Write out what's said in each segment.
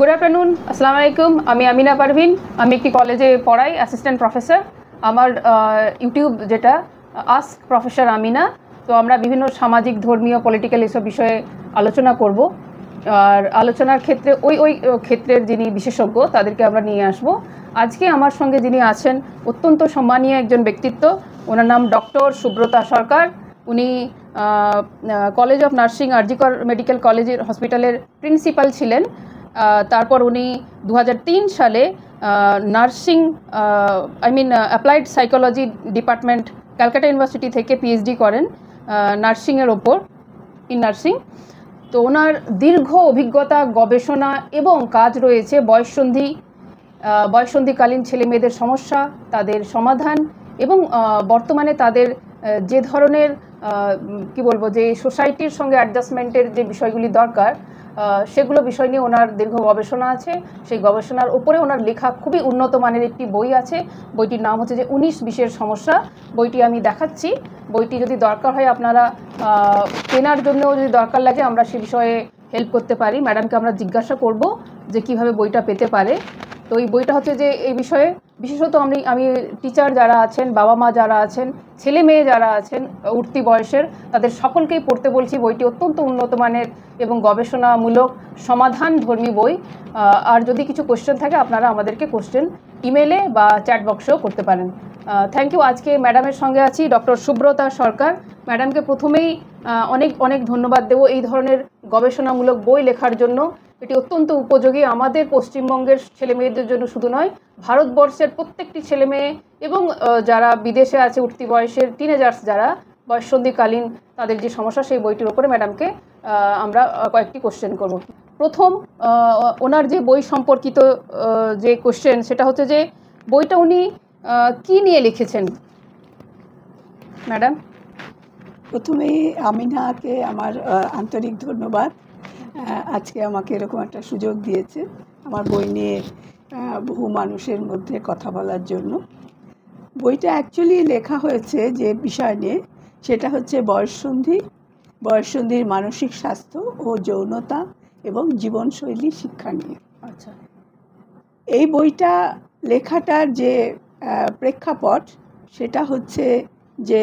Good afternoon, আসসালামু আলাইকুম। আমি আমিনা পারভিন, আমি একটি কলেজে পড়াই, অ্যাসিস্ট্যান্ট প্রফেসর। আমার ইউটিউব যেটা আস্ক প্রফেসর আমিনা। তো আমরা বিভিন্ন সামাজিক, ধর্মীয়, পলিটিক্যাল এসব বিষয়ে আলোচনা করব। আর আলোচনার ক্ষেত্রে ওই ক্ষেত্রের যিনি বিশেষজ্ঞ তাদেরকে আমরা নিয়ে আসব। আজকে আমার সঙ্গে যিনি আছেন অত্যন্ত সম্মানীয় একজন ব্যক্তিত্ব, ওনার নাম ডক্টর সুব্রতা সরকার। উনি কলেজ অফ নার্সিং আর.জি. কর মেডিকেল কলেজের হসপিটালের প্রিন্সিপাল ছিলেন। তারপর উনি 2003 সালে nursing applied psychology department Calcutta university থেকে পিএইচডি করেন নার্সিংয়ের ওপর, ইন নার্সিং। তো ওনার দীর্ঘ অভিজ্ঞতা, গবেষণা এবং কাজ রয়েছে বয়ঃসন্ধিকালীন ছেলে মেয়েদের সমস্যা, তাদের সমাধান এবং বর্তমানে তাদের যে ধরনের যে সোসাইটির সঙ্গে অ্যাডজাস্টমেন্টের যে বিষয়গুলি দরকার, সেগুলো বিষয় নিয়ে ওনার দীর্ঘ গবেষণা আছে। সেই গবেষণার উপরে ওনার লেখা খুবই উন্নত মানের একটি বই আছে। বইটির নাম হচ্ছে যে 19-20-এর সমস্যা। বইটি আমি দেখাচ্ছি। বইটি যদি দরকার হয়, আপনারা কেনার জন্যও যদি দরকার লাগে, আমরা সে বিষয়ে হেল্প করতে পারি। ম্যাডামকে আমরা জিজ্ঞাসা করব যে কিভাবে বইটা পেতে পারে। তো এই বইটা হচ্ছে যে এই বিষয়ে বিশেষত আমি টিচার যারা আছেন, বাবা মা যারা আছেন, ছেলে মেয়ে যারা আছেন উঠতি বয়সের, তাদের সকলকেই পড়তে বলছি। বইটি অত্যন্ত উন্নত মানের এবং গবেষণামূলক সমাধানধর্মী বই। আর যদি কিছু কোশ্চেন থাকে, আপনারা আমাদেরকে কোশ্চেন ইমেলে বা চ্যাট বক্সেও করতে পারেন। Thank you. আজকে ম্যাডামের সঙ্গে আছি ডক্টর সুব্রতা সরকার। ম্যাডামকে প্রথমেই অনেক অনেক ধন্যবাদ দেবো এই ধরনের গবেষণামূলক বই লেখার জন্য। এটি অত্যন্ত উপযোগী আমাদের পশ্চিমবঙ্গের ছেলে মেয়েদের জন্য শুধু নয়, ভারতবর্ষের প্রত্যেকটি ছেলে মেয়ে এবং যারা বিদেশে আছে উঠতি বয়সের টিনেজার্স যারা বয়ঃসন্ধিকালীন তাদের যে সমস্যা, সেই বইটির উপরে ম্যাডামকে আমরা কয়েকটি কোশ্চেন করব। প্রথম, ওনার যে বই সম্পর্কিত যে কোশ্চেন, সেটা হচ্ছে যে বইটা উনি কি নিয়ে লিখেছেন ম্যাডাম? প্রথমেই আমিনাকে আমার আন্তরিক ধন্যবাদ, আজকে আমাকে এরকম একটা সুযোগ দিয়েছে আমার বই নিয়ে বহু মানুষের মধ্যে কথা বলার জন্য। বইটা অ্যাকচুয়ালি লেখা হয়েছে যে বিষয় নিয়ে, সেটা হচ্ছে বয়ঃসন্ধির মানসিক স্বাস্থ্য ও যৌনতা এবং জীবনশৈলী শিক্ষা নিয়ে। আচ্ছা। এই বইটা লেখাটার যে প্রেক্ষাপট, সেটা হচ্ছে যে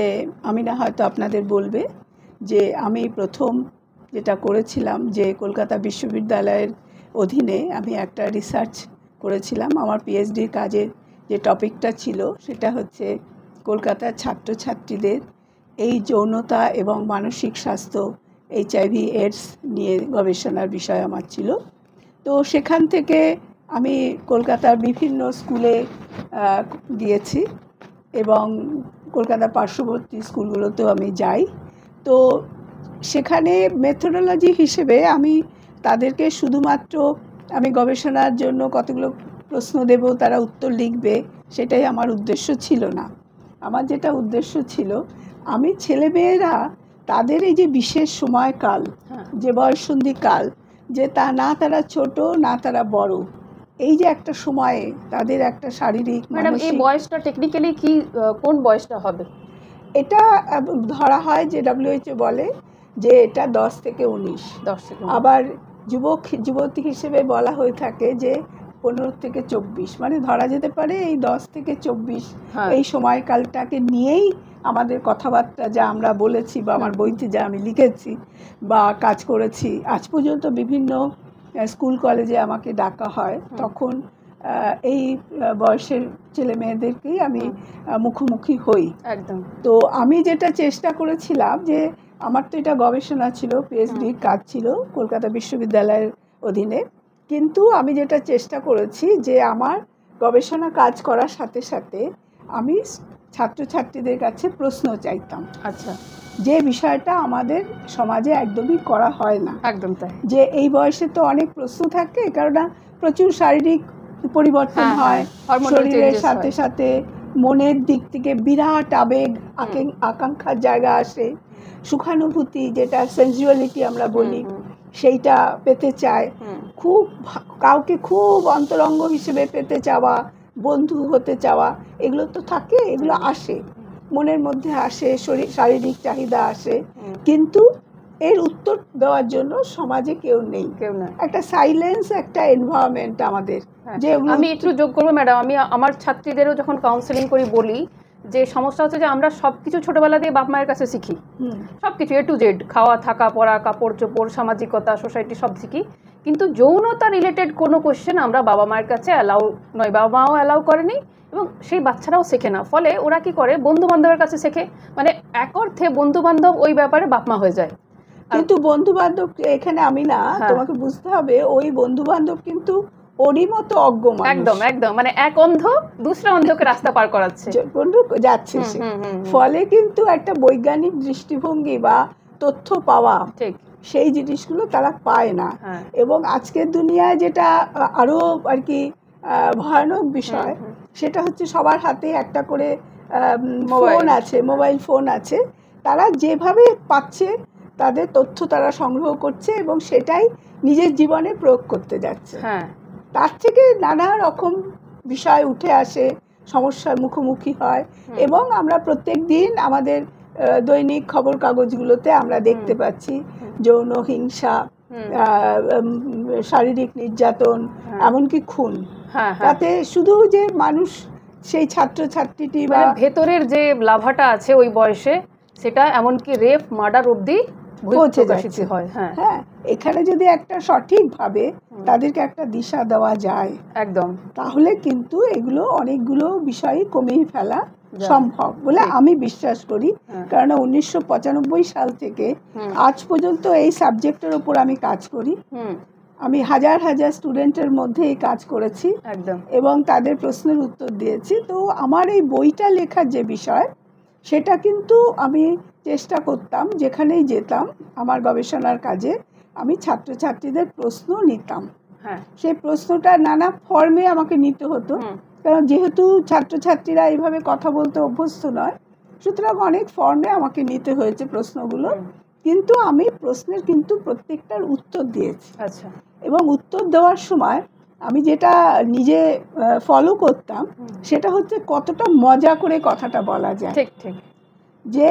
আমিনা হয়তো আপনাদের বলবে যে আমি প্রথম যেটা করেছিলাম, যে কলকাতা বিশ্ববিদ্যালয়ের অধীনে আমি একটা রিসার্চ করেছিলাম। আমার পিএইচডির কাজের যে টপিকটা ছিল, সেটা হচ্ছে কলকাতার ছাত্রছাত্রীদের এই যৌনতা এবং মানসিক স্বাস্থ্য, HIV/AIDS নিয়ে গবেষণার বিষয় আমার ছিল। তো সেখান থেকে আমি কলকাতার বিভিন্ন স্কুলে গিয়েছি এবং কলকাতার পার্শ্ববর্তী স্কুলগুলোতেও আমি যাই। তো সেখানে মেথোডোলজি হিসেবে আমি তাদেরকে শুধুমাত্র আমি গবেষণার জন্য কতগুলো প্রশ্ন দেব, তারা উত্তর লিখবে, সেটাই আমার উদ্দেশ্য ছিল না। আমার যেটা উদ্দেশ্য ছিল, আমি ছেলেমেয়েরা তাদের এই যে বিশেষ সময়কাল, যে বয়ঃসন্ধিকাল, যে না তারা ছোট না তারা বড়, এই যে একটা সময়ে তাদের একটা শারীরিক, ম্যাডাম এই বয়সটা টেকনিক্যালি কি, কোন বয়সটা হবে? এটা ধরা হয় যে WHO বলে যে এটা 10 থেকে 19। আবার যুবতী হিসেবে বলা হয়ে থাকে যে 15 থেকে 24, মানে ধরা যেতে পারে এই 10 থেকে 24 এই সময়কালটাকে নিয়েই আমাদের কথাবার্তা যা আমরা বলেছি বা আমার বইতে যা আমি লিখেছি বা কাজ করেছি। আজ পর্যন্ত বিভিন্ন স্কুল কলেজে আমাকে ডাকা হয়, তখন এই বয়সের ছেলে মেয়েদেরকেই আমি মুখোমুখি হই। একদম। তো আমি যেটা চেষ্টা করেছিলাম, যে আমার তো এটা গবেষণা ছিল, পিএইচডির কাজ ছিল কলকাতা বিশ্ববিদ্যালয়ের অধীনে, কিন্তু আমি যেটা চেষ্টা করেছি যে আমার গবেষণা কাজ করার সাথে সাথে আমি ছাত্রছাত্রীদের কাছে প্রশ্ন চাইতাম। আচ্ছা। যে বিষয়টা আমাদের সমাজে একদমই করা হয় না। একদম তাই। যে এই বয়সে তো অনেক প্রশ্ন থাকে, কারণ প্রচুর শারীরিক পরিবর্তন হয়, শরীরের সাথে সাথে মনের দিক থেকে বিরাট আবেগ, আকাঙ্ক্ষার জায়গা আসে, সুখানুভূতি, যেটা সেন্সুয়ালিটি আমরা বলি, সেইটা পেতে চায়, খুব কাউকে খুব অন্তরঙ্গ হিসেবে পেতে চাওয়া, বন্ধু হতে চাওয়া, এগুলো তো থাকে, এগুলো আসে, মনের মধ্যে আসে, শারীরিক চাহিদা আসে। কিন্তু এর উত্তর দেওয়ার জন্য সমাজে কেউ নেই, কেউ না। একটা সাইলেন্স, একটা এনভায়রনমেন্ট আমাদের। যে আমি একটু যোগ করবো ম্যাডাম, আমি আমার ছাত্রীদেরও যখন কাউন্সেলিং করি বলি যে সমস্যা হচ্ছে যে আমরা সব কিছু ছোটোবেলা দিয়ে বাপ মায়ের কাছে শিখি, সব কিছু A to Z, খাওয়া, থাকা, পড়া, কাপড় চোপড়, সামাজিকতা, সোসাইটি সব শিখি, কিন্তু যৌনতা রিলেটেড কোনো কোশ্চেন আমরা বাবা মায়ের কাছে অ্যালাউ নয়, বাবা মাও অ্যালাউ করেনি এবং সেই বাচ্চারাও শেখে না। ফলে ওরা কি করে, বন্ধু বান্ধবের কাছে শেখে, মানে এক অর্থে বন্ধু বান্ধব ওই ব্যাপারে বাপ মা হয়ে যায়। কিন্তু বন্ধু বান্ধব এখানে আমি না, তোমাকে বুঝতে হবে ওই বন্ধু বান্ধব কিন্তু ওরই মতো অজ্ঞ মানুষ। একদম একদম, মানে এক অন্ধ দুসরা অন্ধকে রাস্তা পার করাচ্ছে, যাচ্ছে সে। ফলে কিন্তু একটা বৈজ্ঞানিক দৃষ্টিভঙ্গি বা তথ্য পাওয়া, ঠিক সেই জিনিসগুলো তারা পায় না। এবং আজকের দুনিয়ায় যেটা আরো আর কি ভয়ানক বিষয়, সেটা হচ্ছে সবার হাতে একটা করে ফোন আছে, মোবাইল ফোন আছে। তারা যেভাবে পাচ্ছে তাদের তথ্য তারা সংগ্রহ করছে এবং সেটাই নিজের জীবনে প্রয়োগ করতে যাচ্ছে। তার থেকে নানা রকম বিষয় উঠে আসে, সমস্যার মুখোমুখি হয় এবং আমরা প্রত্যেক দিন আমাদের দৈনিক খবর কাগজগুলোতে আমরা দেখতে পাচ্ছি যৌন হিংসা, শারীরিক নির্যাতন, এমনকি খুন। তাতে শুধু যে মানুষ, সেই ছাত্রছাত্রীটি বা ভেতরের যে লাভাটা আছে ওই বয়সে, সেটা এমনকি রেপ, মার্ডার অবধি পৌঁছে যাচ্ছে। হ্যাঁ, এখানে যদি একটা সঠিকভাবে তাদেরকে একটা দিশা দেওয়া যায় একদম, তাহলে কিন্তু এগুলো অনেকগুলো বিষয় কমিয়ে ফেলা সম্ভব বলে আমি বিশ্বাস করি। কারণ 1995 সাল থেকে আজ পর্যন্ত এই সাবজেক্টের উপর আমি কাজ করি। আমি হাজার হাজার স্টুডেন্টের মধ্যে এই কাজ করেছি এবং তাদের প্রশ্নের উত্তর দিয়েছি। তো আমার এই বইটা লেখার যে বিষয়, সেটা কিন্তু আমি চেষ্টা করতাম, যেখানেই যেতাম আমার গবেষণার কাজে, আমি ছাত্রছাত্রীদের প্রশ্ন নিতাম। সেই প্রশ্নটা নানা ফর্মে আমাকে নিতে হতো, কারণ যেহেতু ছাত্রছাত্রীরা এইভাবে কথা বলতে অভ্যস্ত নয়, সুতরাং অনেক ফর্মে আমাকে নিতে হয়েছে প্রশ্নগুলো। কিন্তু আমি প্রশ্নের কিন্তু প্রত্যেকটার উত্তর দিয়েছি। এবং উত্তর দেওয়ার সময় আমি যেটা নিজে ফলো করতাম, সেটা হচ্ছে কতটা মজা করে কথাটা বলা যায়। ঠিক ঠিক, যে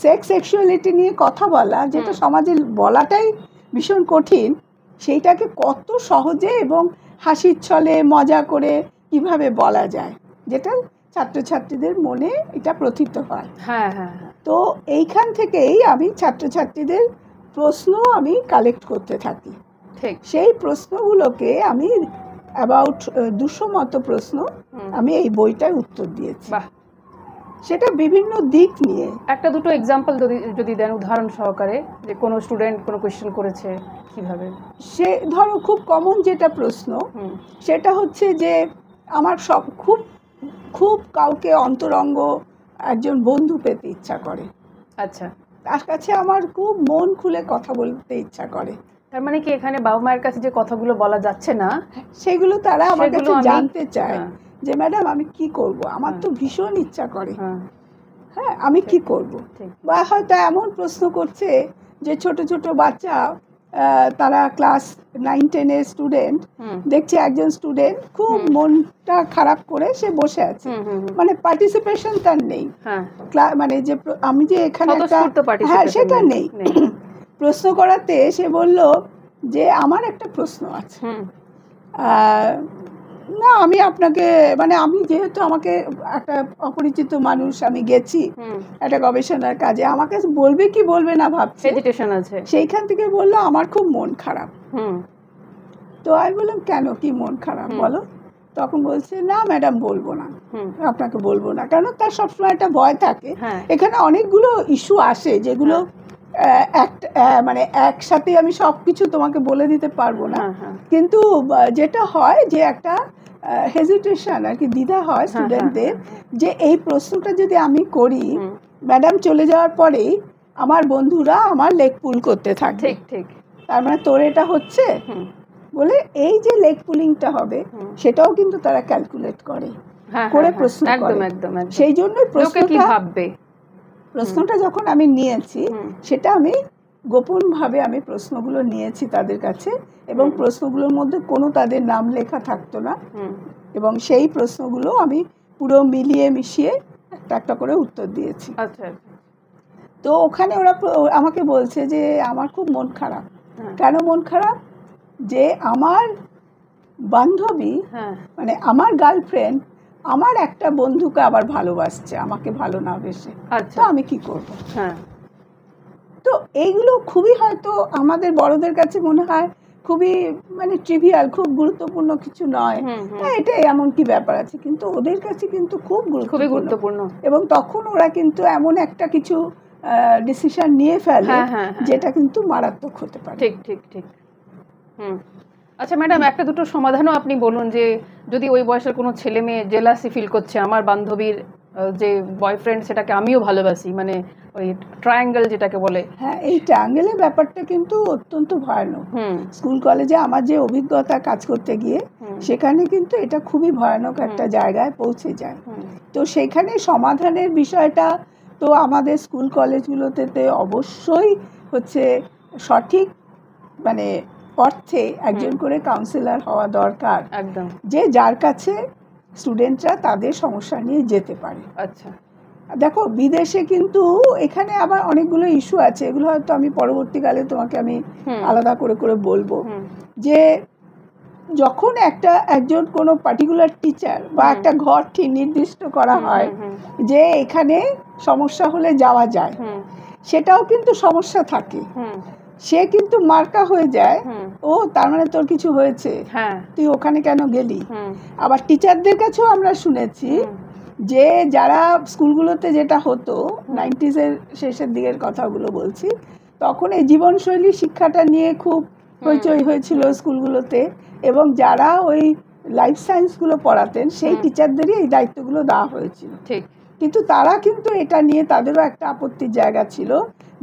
সেক্স সেক্সুয়ালিটি নিয়ে কথা বলা, যেটা সমাজে বলাটাই ভীষণ কঠিন, সেইটাকে কত সহজে এবং হাসির ছলে মজা করে কিভাবে বলা যায়, যেটা ছাত্রছাত্রীদের মনে এটা প্রথিত হয়। তো এইখান থেকেই আমি ছাত্রছাত্রীদের প্রশ্ন আমি কালেক্ট করতে থাকি। সেই প্রশ্নগুলোকে আমি অ্যাবাউট 200 মতো প্রশ্ন আমি এই বইটায় উত্তর দিয়েছি। সেটা বিভিন্ন দিক নিয়ে। একটা দুটো এক্সাম্পল যদি দেন উদাহরণ সহকারে, যে কোনো স্টুডেন্ট কোনো কোয়েশ্চেন করেছে কিভাবে। সে ধরো খুব কমন যেটা প্রশ্ন, সেটা হচ্ছে যে আমার সব খুব খুব কাউকে অন্তরঙ্গ একজন বন্ধু পেতে ইচ্ছা করে। তার কাছে আমার খুব মন খুলে কথা বলতে ইচ্ছা করে। তার মানে কি এখানে বাবা মায়ের কাছে যে কথাগুলো বলা যাচ্ছে না, সেগুলো তারা আমার কাছে জানতে চায় যে ম্যাডাম আমি কি করব, আমার তো ভীষণ ইচ্ছা করে, হ্যাঁ আমি কি করব। বা হয়তো এমন প্রশ্ন করছে যে ছোট ছোট বাচ্চা, তারা ক্লাস 9-10 স্টুডেন্ট, দেখছে একজন স্টুডেন্ট খুব মনটা খারাপ করে সে বসে আছে, মানে পার্টিসিপেশন তার নেই, মানে যে আমি যে এখানে হ্যাঁ সেটা নেই। প্রশ্ন করাতে সে বলল যে আমার একটা প্রশ্ন আছে। না আমি আপনাকে, মানে আমি যেহেতু আমাকে একটা অপরিচিত মানুষ, আমি গেছি একটা গবেষণার কাজে, আমাকে বলবে কি বলবে না ভাবছে, সেইখান থেকে বললো আমার খুব মন খারাপ। তো আমি বললাম কেন, কি মন খারাপ বলো? তখন বলছে না ম্যাডাম বলবো না, আপনাকে বলবো না, কারণ তার সবসময় একটা ভয় থাকে। এখানে অনেকগুলো ইস্যু আসে যেগুলো মানে একসাথে আমি সব কিছু তোমাকে বলে দিতে পারবো না, কিন্তু যেটা হয় যে একটা হেজিটেশন আর কি, দ্বিধা হয় স্টুডেন্টদের, যে এই প্রশ্নটা যদি আমি করি, ম্যাডাম চলে যাওয়ার পরেই আমার বন্ধুরা আমার লেগ পুল করতে থাকে, তার মানে তোর এটা হচ্ছে বলে এই যে লেগ পুলিংটা হবে সেটাও কিন্তু তারা ক্যালকুলেট করে প্রশ্ন করে। সেই জন্যই প্রশ্নটা যখন আমি নিয়েছি, সেটা আমি গোপনভাবে আমি প্রশ্নগুলো নিয়েছি তাদের কাছে, এবং প্রশ্নগুলোর মধ্যে কোনো তাদের নাম লেখা থাকতো না, এবং সেই প্রশ্নগুলো আমি পুরো মিলিয়ে মিশিয়ে একটা একটা করে উত্তর দিয়েছি। তো ওখানে ওরা আমাকে বলছে যে আমার খুব মন খারাপ। হ্যাঁ। কেন মন খারাপ? যে আমার বান্ধবী, হ্যাঁ মানে আমার গার্লফ্রেন্ড আমার একটা বন্ধুকে আবার ভালোবাসছে, আমাকে ভালো না বেসে, তো আচ্ছা আমি কি করব? হ্যাঁ তো এইগুলো খুবই হয়তো আমাদের বড়দের কাছে মনে হয় খুবই মানে ট্রিভিয়াল, খুব গুরুত্বপূর্ণ কিছু নয়, হুম হুম এটা এমন কি ব্যাপার আছে, কিন্তু ওদের কাছে কিন্তু খুব খুবই গুরুত্বপূর্ণ। গুরুত্বপূর্ণ। এবং তখন ওরা কিন্তু এমন একটা কিছু ডিসিশন নিয়ে ফেলে হ্যাঁ হ্যাঁ হ্যাঁ যেটা কিন্তু মারাত্মক হতে পারে। ঠিক ঠিক ঠিক। হুম। আচ্ছা ম্যাডাম, একটা দুটো সমাধানও আপনি বলুন যে যদি ওই বয়সের কোনো ছেলে মেয়ে জেলাসি ফিল করছে, আমার বান্ধবীর যে বয়ফ্রেন্ড সেটাকে আমিও ভালোবাসি, মানে ওই ট্রায়াঙ্গেল যেটাকে বলে। হ্যাঁ, এই ট্রায়াঙ্গেলের ব্যাপারটা কিন্তু অত্যন্ত ভয়ানক। হুম স্কুল কলেজে আমার যে অভিজ্ঞতা কাজ করতে গিয়ে, হুম সেখানে কিন্তু এটা খুবই ভয়ানক একটা জায়গায় পৌঁছে যায়। হুম তো সেখানে সমাধানের বিষয়টা তো আমাদের স্কুল কলেজগুলোতে অবশ্যই হচ্ছে সঠিক মানে অর্থে একজন করে কাউন্সিলর হওয়া দরকার, একদম। যে যার কাছে স্টুডেন্টরা তাদের সমস্যা নিয়ে যেতে পারে। আচ্ছা দেখো বিদেশে কিন্তু, এখানে আবার অনেকগুলো ইস্যু আছে, এগুলো হয়তো আমি পরবর্তীকালে তোমাকে আমি হুম আলাদা করে করে বলবো। হুম যে যখন একজন কোনো পার্টিকুলার টিচার বা একটা ঘর ঠিক নির্দিষ্ট করা হয় হুম যে এখানে সমস্যা হলে যাওয়া যায়, হুম সেটাও কিন্তু সমস্যা থাকে। হুম সে কিন্তু মার্কা হয়ে যায়, হুম ও তার মানে তোর কিছু হয়েছে, হ্যাঁ তুই ওখানে কেন গেলি। হুম আবার টিচারদের কাছেও আমরা শুনেছি যে যারা স্কুলগুলোতে যেটা হতো 90s-এর শেষের দিকের কথাগুলো বলছি, তখন এই জীবনশৈলী শিক্ষাটা নিয়ে খুব হইচই হয়েছিল স্কুলগুলোতে, এবং যারা ওই লাইফ সায়েন্সগুলো পড়াতেন সেই টিচারদেরই এই দায়িত্বগুলো দেওয়া হয়েছিল। ঠিক। কিন্তু তারা কিন্তু এটা নিয়ে তাদেরও একটা আপত্তির জায়গা ছিল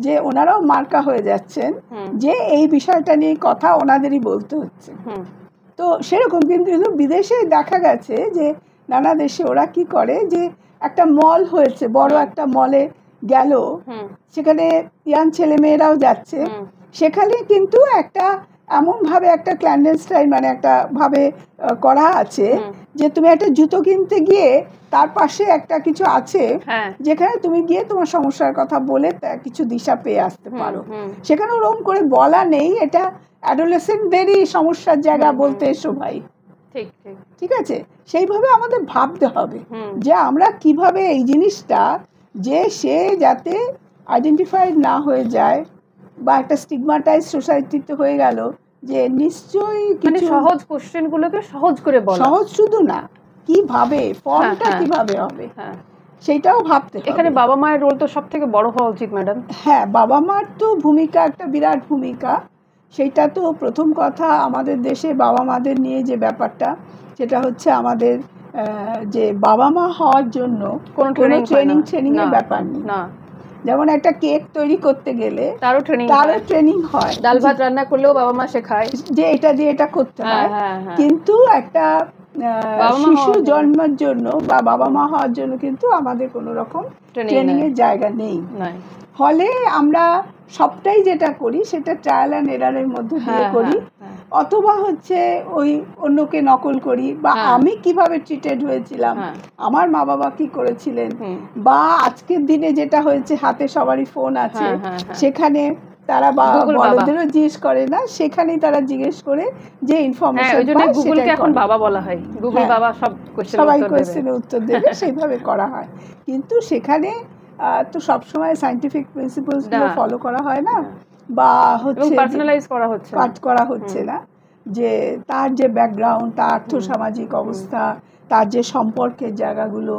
যে ওনারাও মার্কা হয়ে যাচ্ছেন, যে এই বিষয়টা নিয়ে কথা ওনাদেরই বলতে হচ্ছে। তো সেরকম কিন্তু বিদেশে দেখা গেছে যে নানা দেশে ওরা কি করে, যে একটা মল হয়েছে, বড় একটা মলে গেল, সেখানে ইয়াং ছেলে মেয়েরাও যাচ্ছে, সেখানে কিন্তু একটা এমনভাবে একটা ক্ল্যান্ডেস্টাইন মানে একটা ভাবে করা আছে যে তুমি একটা জুতো কিনতে গিয়ে তার পাশে একটা কিছু আছে যেখানে তুমি গিয়ে তোমার সমস্যার কথা বলে কিছু দিশা পেয়ে আসতে পারো। সেখানে ওরকম করে বলা নেই, এটা অ্যাডোলেসেন্টদেরই সমস্যার জায়গা বলতে এসো ভাই। ঠিক ঠিক ঠিক আছে, সেইভাবে আমাদের ভাবতে হবে যে আমরা কিভাবে এই জিনিসটা, যে সে যাতে আইডেন্টিফাইড না হয়ে যায় বা একটা স্টিগমাটাইজ সোসাইটিতে হয়ে গেল, যে নিশ্চয়ই মানে কিছু সহজ কোশ্চেনগুলোকে সহজ করে বলা, সহজ শুধু না, কিভাবে ফর্মটা কিভাবে হবে সেইটাও ভাবতে হবে। এখানে বাবা মায়ের রোল তো সব থেকে বড় হওয়া উচিত ম্যাডাম। হ্যাঁ, বাবা মার তো ভূমিকা একটা বিরাট ভূমিকা। সেইটা তো প্রথম কথা, আমাদের দেশে বাবা মাদের নিয়ে যে ব্যাপারটা, সেটা হচ্ছে আমাদের যে বাবা মা হওয়ার জন্য কোনো ট্রেনিং এর ব্যাপার নেই। না, যেমন একটা কেক তৈরি করতে গেলে তারও ট্রেনিং হয়, ডাল ভাত রান্না করলেও বাবা মা শেখায় যে এটা দিয়ে এটা করতে হয়। কিন্তু একটা শিশু জন্মের জন্য বা বাবা মা হওয়ার জন্য কিন্তু আমাদের কোনো রকম ট্রেনিং এর জায়গা নেই। ফলে আমরা সবটাই যেটা করি সেটা ট্রায়াল অ্যান্ড এরারের মধ্যে দিয়ে করি, অথবা হচ্ছে ওই অন্যকে নকল করি, বা আমি কিভাবে ট্রিটেড হয়েছিলাম, আমার মা বাবা কি করেছিলেন, বা আজকের দিনে যেটা হয়েছে হাতে সবারই ফোন আছে, সেখানে তারা বড়দেরও জিজ্ঞেস করে না, সেখানেই তারা জিজ্ঞেস করে যে ইনফরমেশন পায়, গুগলকে এখন বাবা বলা হয়, গুগল বাবা সবাই কোশ্চেনের উত্তর দেবে, সেইভাবে করা হয়। কিন্তু সেখানে তো সবসময় সায়েন্টিফিক প্রিন্সিপালস গুলো ফলো করা হয় না, বা হচ্ছে পার্সোনালাইজ করা হচ্ছে না, যে তার যে ব্যাকগ্রাউন্ড, তার আর্থসামাজিক অবস্থা, তার যে সম্পর্কের জায়গাগুলো,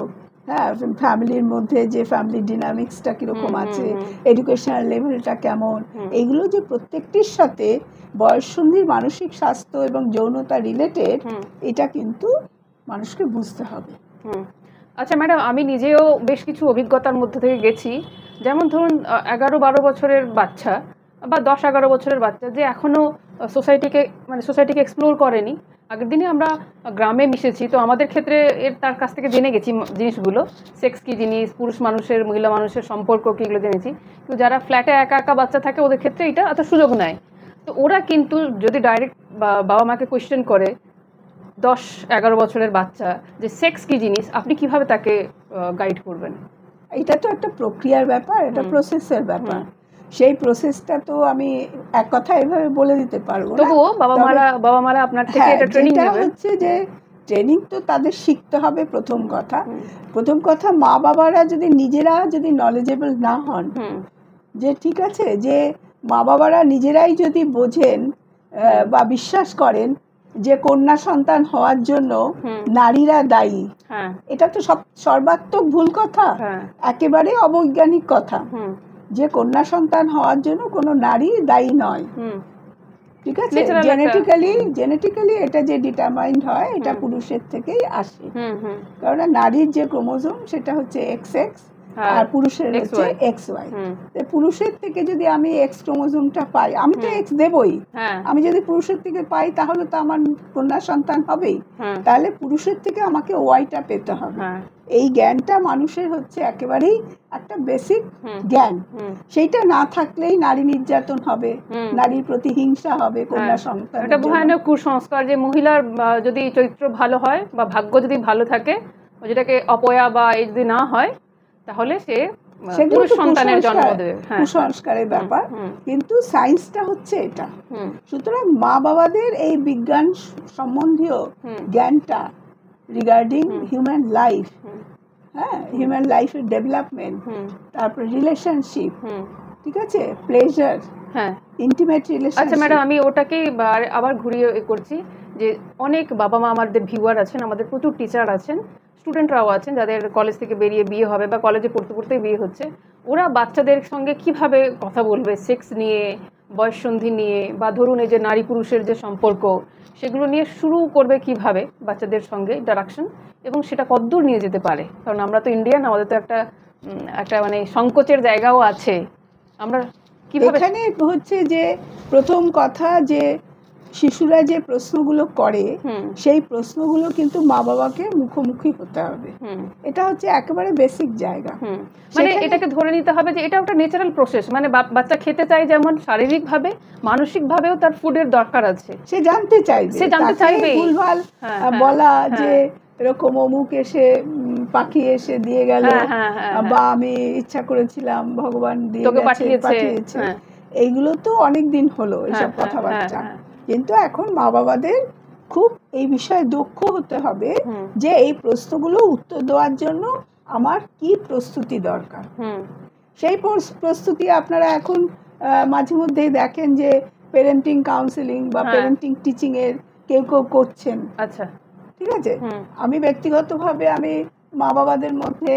হ্যাঁ, ফ্যামিলির মধ্যে যে ফ্যামিলি ডিনামিক্সটা কীরকম আছে, এডুকেশনাল লেভেলটা কেমন, এইগুলো যে প্রত্যেকটির সাথে বয়ঃসন্ধির মানসিক স্বাস্থ্য এবং যৌনতা রিলেটেড, এটা কিন্তু মানুষকে বুঝতে হবে। আচ্ছা ম্যাডাম, আমি নিজেও বেশ কিছু অভিজ্ঞতার মধ্যে থেকে গেছি। যেমন ধরুন 11-12 বছরের বাচ্চা বা 10-11 বছরের বাচ্চা যে এখনও সোসাইটিকে এক্সপ্লোর করেনি। আগের দিনে আমরা গ্রামে মিশেছি, তো আমাদের ক্ষেত্রে তার কাছ থেকে জেনে গেছি জিনিসগুলো, সেক্স কী জিনিস, পুরুষ মানুষের মহিলা মানুষের সম্পর্ক কী, এগুলো জেনেছি। কিন্তু যারা ফ্ল্যাটে একা একা বাচ্চা থাকে ওদের ক্ষেত্রে এটা এত সুযোগ নেয়। তো ওরা কিন্তু যদি ডাইরেক্ট বাবা মাকে কোয়েশ্চেন করে, 10-11 বছরের বাচ্চা যে সেক্স কী জিনিস, আপনি কিভাবে তাকে গাইড করবেন? এটা তো একটা প্রক্রিয়ার ব্যাপার, এটা প্রসেসের ব্যাপার। সেই প্রসেসটা তো আমি এক কথা এভাবে বলে দিতে পারবো না। তবুও বাবা মারা আপনার থেকে এটা ট্রেনিং নেবে। হচ্ছে যে ট্রেনিং তো তাদের শিখতে হবে। প্রথম কথা মা বাবারা নিজেরা যদি নলেজেবল না হন, যে ঠিক আছে, যে মা বাবারা নিজেরাই যদি বোঝেন বা বিশ্বাস করেন যে কন্যা সন্তান হওয়ার জন্য নারীরা দায়ী, এটা তো সর্বাত্মক ভুল কথা, একেবারে অবৈজ্ঞানিক কথা। যে কন্যা সন্তান হওয়ার জন্য কোনো নারী দায়ী নয়, ঠিক আছে। জেনেটিক্যালি এটা যে ডিটারমাইন্ড হয়, এটা পুরুষের থেকেই আসে। কারণ নারীর যে ক্রোমোজোম সেটা হচ্ছে XX আর পুরুষের হচ্ছে XY। পুরুষের থেকে যদি আমি X ক্রোমোজোমটা পাই, আমি তো X দেবই। আমি যদি পুরুষের থেকে পাই তাহলে তো আমার কন্যা সন্তান হবেই, তাহলে পুরুষের থেকে আমাকে ওয়াইটা পেতে হবে। এই জ্ঞানটা মানুষের হচ্ছে একেবারেই একটা বেসিক জ্ঞান। সেইটা না থাকলেই নারী নির্যাতন হবে, নারীর প্রতি হিংসা হবে, কন্যা সন্তান। এটা ভয়ানক কুসংস্কার যে মহিলার যদি চরিত্র ভালো হয় বা ভাগ্য যদি ভালো থাকে, যেটাকে অপয়া বা এই যদি না হয়, তাহলে সে পুরুষ সন্তানের জন্ম দেবে। কুসংস্কারের ব্যাপার, কিন্তু সায়েন্সটা হচ্ছে এটা। সুতরাং মা বাবাদের এই বিজ্ঞান সম্বন্ধীয় জ্ঞানটা রিগার্ডিং হিউম্যান লাইফ, হিউম্যান লাইফের ডেভেলপমেন্ট, তারপর রিলেশনশিপ, ঠিক আছে, প্লেজার, ইন্টিমেট রিলেশনশিপ। আচ্ছা ম্যাডাম, আমি ওটাকেই আবার ঘুরিয়ে করছি যে অনেক বাবা মা আমাদের ভিউয়ার আছেন, আমাদের প্রচুর টিচার আছেন, স্টুডেন্টরাও আছেন যাদের কলেজ থেকে বেরিয়ে বিয়ে হবে বা কলেজে পড়তে পড়তেই বিয়ে হচ্ছে। ওরা বাচ্চাদের সঙ্গে কিভাবে কথা বলবে সেক্স নিয়ে, বয়ঃসন্ধি নিয়ে, বা ধরুন এই যে নারী পুরুষের যে সম্পর্ক, সেগুলো নিয়ে শুরু করবে কিভাবে বাচ্চাদের সঙ্গে ইন্টারাকশন, এবং সেটা কতদূর নিয়ে যেতে পারে? কারণ আমরা তো ইন্ডিয়ান, আমাদের তো একটা মানে সংকোচের জায়গাও আছে। আমরা কিভাবে, এখানে হচ্ছে যে প্রথম কথা যে শিশুরা যে প্রশ্নগুলো করে, সেই প্রশ্নগুলো কিন্তু মা বাবাকে মুখোমুখি হতে হবে। এটা হচ্ছে একেবারে বেসিক জায়গা। মানে এটাকে ধরে নিতে হবে যে এটা একটা ন্যাচারাল প্রসেস। মানে বাচ্চা খেতে চায়, যেমন শারীরিকভাবে মানসিকভাবেও তার ফুডের দরকার আছে। সে জানতে চাইবে। ভুলভাল বলা যে এরকম অমুক এসে পাখি এসে দিয়ে গেল, বা আমি ইচ্ছা করেছিলাম ভগবান দিয়ে পাঠিয়েছে, এইগুলো তো অনেক দিন হলো এসব কথাবার্তা। কিন্তু এখন মা বাবাদের খুব এই বিষয়ে দক্ষ হতে হবে যে এই প্রশ্নগুলো উত্তর দেওয়ার জন্য আমার কি প্রস্তুতি দরকার। সেই প্রস্তুতি আপনারা এখন মাঝে মধ্যেই দেখেন যে পেরেন্টিং কাউন্সেলিং বা পেরেন্টিং টিচিং এর কেউ করছেন। আচ্ছা, ঠিক আছে। আমি ব্যক্তিগতভাবে আমি মা বাবাদের মধ্যে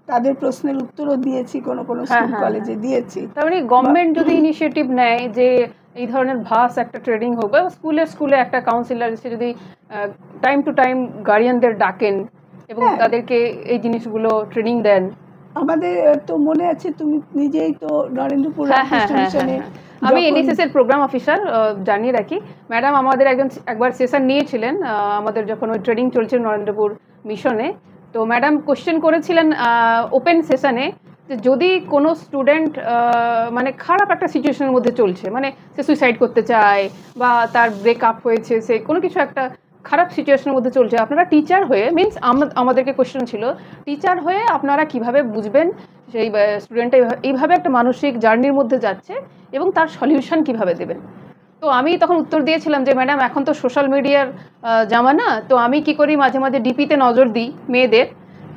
তাদের প্রশ্নের উত্তরও দিয়েছি, কোনো স্কুল কলেজে দিয়েছি। তার মানে গভর্নমেন্ট যদি ইনিশিয়েটিভ নেয় যে এই ধরনের ভাস একটা ট্রেনিং হোক, বা স্কুলে একটা কাউন্সিলর এসে যদি টাইম টু টাইম গার্ডিয়ানদের ডাকেন এবং তাদেরকে এই জিনিসগুলো ট্রেনিং দেন। আমাদের তো মনে আছে, তুমি নিজেই তো নরেন্দ্রপুর মিশনে, আমি এনএসএস এর প্রোগ্রাম অফিসার, জানিয়ে রাখি ম্যাডাম, আমাদের একবার সেশন নিয়েছিলেন আমাদের যখন ওই ট্রেনিং চলছিল নরেন্দ্রপুর মিশনে। তো ম্যাডাম কোশ্চেন করেছিলেন ওপেন সেশনে যে যদি কোনো স্টুডেন্ট মানে খারাপ একটা সিচুয়েশনের মধ্যে চলছে, মানে সে সুইসাইড করতে চায় বা তার ব্রেকআপ হয়েছে, সে কোনো কিছু একটা খারাপ সিচুয়েশনের মধ্যে চলছে, আপনারা টিচার হয়ে, মিনস আমাদেরকে কোশ্চেন ছিল টিচার হয়ে আপনারা কিভাবে বুঝবেন সেই স্টুডেন্টটা এইভাবে একটা মানসিক জার্নির মধ্যে যাচ্ছে এবং তার সলিউশন কিভাবে দেবেন। তো আমি তখন উত্তর দিয়েছিলাম যে ম্যাডাম, এখন তো সোশ্যাল মিডিয়ার জামানা, তো আমি কি করি মাঝে মাঝে ডিপিতে নজর দিই মেয়েদের।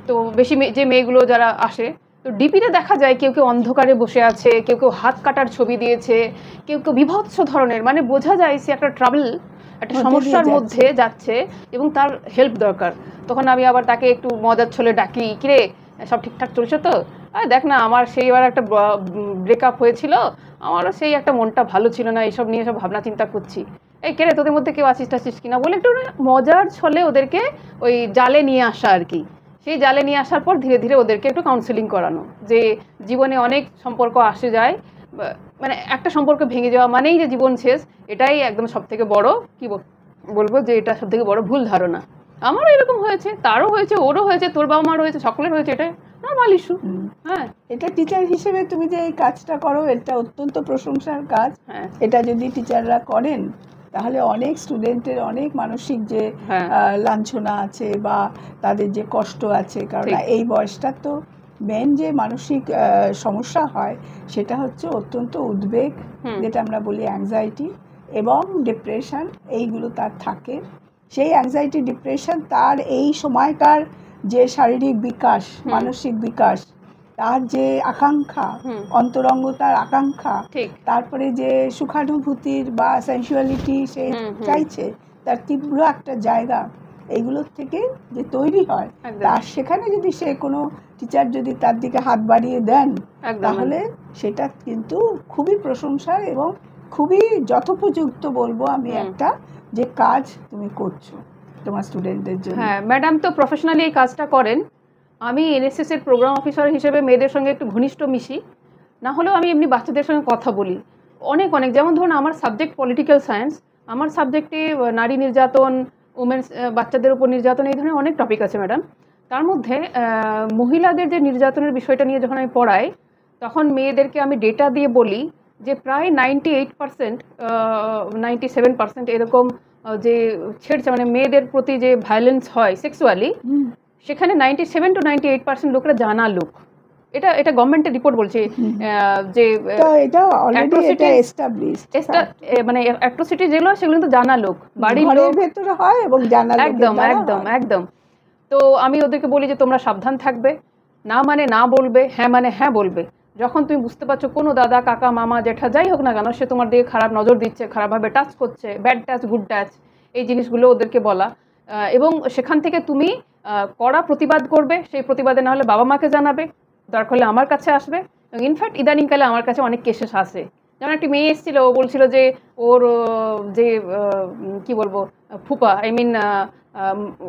তো বেশি যে মেয়েগুলো যারা আসে, তো ডিপিতে দেখা যায় কেউ কেউ অন্ধকারে বসে আছে, কেউ কেউ হাত কাটার ছবি দিয়েছে, কেউ কেউ বিভৎস ধরনের, মানে বোঝা যায় সে একটা ট্রাবল, একটা সমস্যার মধ্যে যাচ্ছে এবং তার হেল্প দরকার। তখন আমি আবার তাকে একটু মজার ছলে ডাকি, কিরে সব ঠিকঠাক চলছে তো? দেখ না, আমার সেইবার একটা ব্রেকআপ হয়েছিল, আমারও সেই একটা মনটা ভালো ছিল না, এইসব নিয়ে সব ভাবনা চিন্তা করছি। এই কেরে তোদের মধ্যে কেউ আসিস কিনা বলে একটু মজার ছলে ওদেরকে ওই জালে নিয়ে আসা আর কি। সেই জালে নিয়ে আসার পর ধীরে ধীরে ওদেরকে একটু কাউন্সেলিং করানো, যে জীবনে অনেক সম্পর্ক আসে যায়, মানে একটা সম্পর্ক ভেঙে যাওয়া মানেই যে জীবন শেষ, এটাই একদম সব থেকে বড় কি বলবো যে এটা সব থেকে বড় ভুল ধারণা। আমারও এরকম হয়েছে, তারও হয়েছে, ওরও হয়েছে, তোর বাবা মারও হয়েছে, সকলের হয়েছে, এটাই নর্মাল ইস্যু। এটা টিচার হিসেবে তুমি যে এই কাজটা করো, এটা অত্যন্ত প্রশংসার কাজ। এটা যদি টিচাররা করেন তাহলে অনেক স্টুডেন্টের অনেক মানসিক যে লাঞ্ছনা আছে বা তাদের যে কষ্ট আছে, কারণ এই বয়সটা তো মেন যে মানসিক সমস্যা হয় সেটা হচ্ছে অত্যন্ত উদ্বেগ, যেটা আমরা বলি অ্যাংজাইটি, এবং ডিপ্রেশন, এইগুলো তার থাকে। সেই অ্যাংজাইটি ডিপ্রেশন তার এই সময়কার যে শারীরিক বিকাশ, মানসিক বিকাশ, তার যে আকাঙ্ক্ষা, অন্তরঙ্গতার আকাঙ্ক্ষা, তারপরে যে সুখানুভূতির বা সেন্সুয়ালিটি সে চাইছে, তার তীব্র একটা জায়গা, এইগুলোর থেকে যে তৈরি হয়, তার সেখানে যদি সে কোনো টিচার যদি তার দিকে হাত বাড়িয়ে দেন, তাহলে সেটা কিন্তু খুবই প্রশংসার এবং খুবই যথোপযুক্ত বলবো আমি একটা যে কাজ তুমি করছো তোমার স্টুডেন্টদের জন্য। হ্যাঁ ম্যাডাম তো প্রফেশনালি এই কাজটা করেন। আমি এনএসএস এর প্রোগ্রাম অফিসার হিসেবে মেয়েদের সঙ্গে একটু ঘনিষ্ঠ মিশি, না হলেও আমি এমনি বাচ্চাদের সঙ্গে কথা বলি অনেক অনেক। যেমন ধরুন আমার সাবজেক্ট পলিটিক্যাল সায়েন্স, আমার সাবজেক্টে নারী নির্যাতন, উমেন্স, বাচ্চাদের উপর নির্যাতন, এই ধরনের অনেক টপিক আছে ম্যাডাম। তার মধ্যে মহিলাদের যে নির্যাতনের বিষয়টা নিয়ে যখন আমি পড়াই, তখন মেয়েদেরকে আমি ডেটা দিয়ে বলি যে প্রায় 98%, 97% এরকম যে ছেড়ছে, মানে মেয়েদের প্রতি যে ভায়োলেন্স হয় সেক্সুয়ালি, সেখানে 97 to 98% লোকরা জানা লোক। এটা গভর্নমেন্টের রিপোর্ট বলছে যে মানে অ্যাট্রোসিটি যেগুলো সেগুলো কিন্তু জানা লোক, বাড়ির লোক ভেতরে হয় এবং জানা লোক। একদম একদম একদম। তো আমি ওদেরকে বলি যে তোমরা সাবধান থাকবে, না মানে না বলবে, হ্যাঁ মানে হ্যাঁ বলবে। যখন তুমি বুঝতে পারছো কোনো দাদা, কাকা, মামা, জ্যাঠা যাই হোক না কেন, সে তোমার দিকে খারাপ নজর দিচ্ছে, খারাপভাবে টাচ করছে, ব্যাড টাচ, গুড টাচ, এই জিনিসগুলো ওদেরকে বলা, এবং সেখান থেকে তুমি কড়া প্রতিবাদ করবে। সেই প্রতিবাদে না হলে বাবা মাকে জানাবে, দরকার হলে আমার কাছে আসবে। এবং ইনফ্যাক্ট ইদানিংকালে আমার কাছে অনেক কেসেস আসে। যেমন একটি মেয়ে এসেছিল, ও বলছিল যে ওর যে কি বলবো ফুপা, আই মিন